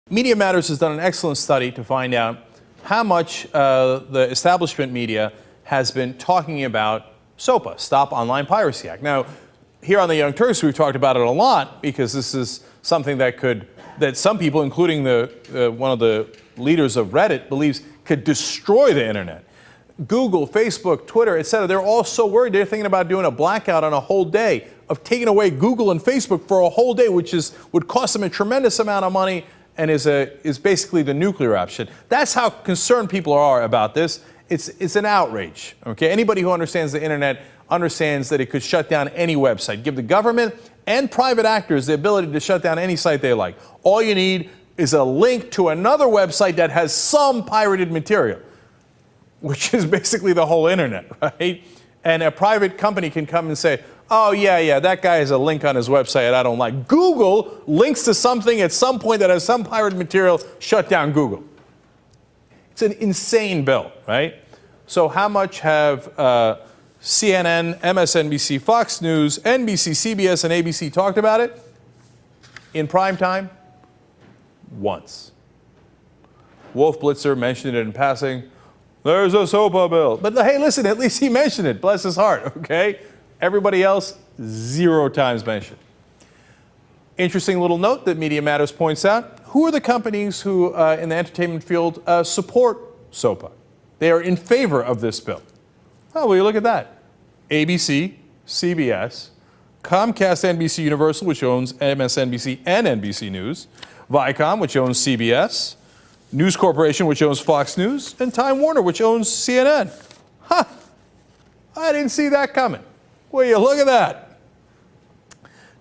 Media Matters has done an excellent study to find out how much the establishment media has been talking about SOPA, Stop Online Piracy Act. Now, here on the Young Turks, we've talked about it a lot because this is something that some people, including one of the leaders of Reddit, believes could destroy the internet. Google, Facebook, Twitter, etc. They're all so worried. They're thinking about doing a blackout on a whole day, of taking away Google and Facebook for a whole day, which would cost them a tremendous amount of money and is basically the nuclear option. That's how concerned people are about this. It's an outrage. Okay, anybody who understands the internet understands that it could shut down any website, give the government and private actors the ability to shut down any site they like. All you need is a link to another website that has some pirated material, which is basically the whole internet, right? And a private company can come and say, oh, yeah, that guy has a link on his website I don't like. Google links to something at some point that has some pirated material, shut down Google. It's an insane bill, right? So how much have CNN, MSNBC, Fox News, NBC, CBS, and ABC talked about it in prime time? Once. Wolf Blitzer mentioned it in passing. There's a SOPA bill. But hey, listen, at least he mentioned it. Bless his heart, okay? Everybody else, 0 times mentioned. Interesting little note that Media Matters points out. Who are the companies who, in the entertainment field, support SOPA? They are in favor of this bill. Oh, well, you look at that. ABC, CBS, Comcast NBC Universal, which owns MSNBC and NBC News, Viacom, which owns CBS, News Corporation, which owns Fox News, and Time Warner, which owns CNN. Huh. I didn't see that coming. Well, you look at that.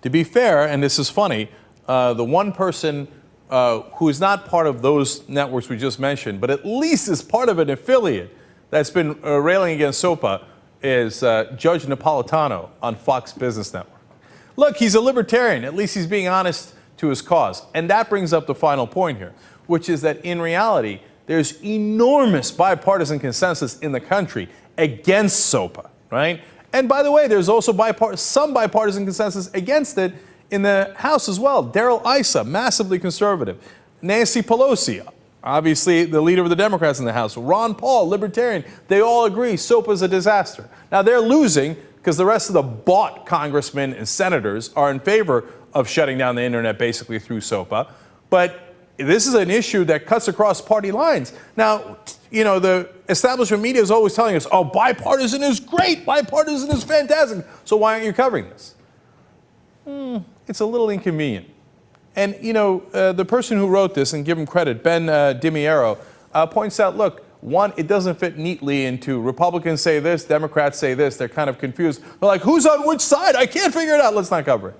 To be fair, and this is funny, the one person who is not part of those networks we just mentioned, but at least is part of an affiliate that's been railing against SOPA is Judge Napolitano on Fox Business Network. Look, he's a libertarian. At least he's being honest to his cause. And that brings up the final point here, which is that in reality, there's enormous bipartisan consensus in the country against SOPA, right? And by the way, there's also some bipartisan consensus against it in the House as well. Darrell Issa, massively conservative. Nancy Pelosi, obviously the leader of the Democrats in the House. Ron Paul, libertarian. They all agree SOPA is a disaster. Now they're losing because the rest of the bought congressmen and senators are in favor of shutting down the internet basically through SOPA. But this is an issue that cuts across party lines. Now, you know, the establishment media is always telling us, oh, bipartisan is great, bipartisan is fantastic. So why aren't you covering this? It's a little inconvenient. And, you know, the person who wrote this, and give him credit, Ben DiMiero, points out, look, one, it doesn't fit neatly into Republicans say this, Democrats say this. They're kind of confused. They're like, who's on which side? I can't figure it out. Let's not cover it.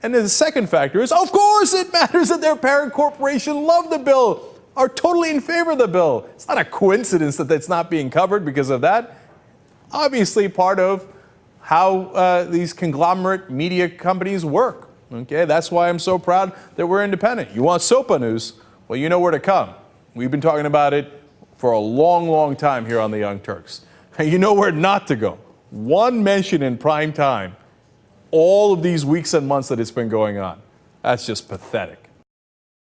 And then the second factor is, of course it matters that their parent corporation love the bill, are totally in favor of the bill. It's not a coincidence that it's not being covered because of that. Obviously part of how these conglomerate media companies work. Okay, that's why I'm so proud that we're independent. You want SOPA news? Well, you know where to come. We've been talking about it for a long, long time here on the Young Turks. And you know where not to go. One mention in prime time, all of these weeks and months that it's been going on. That's just pathetic.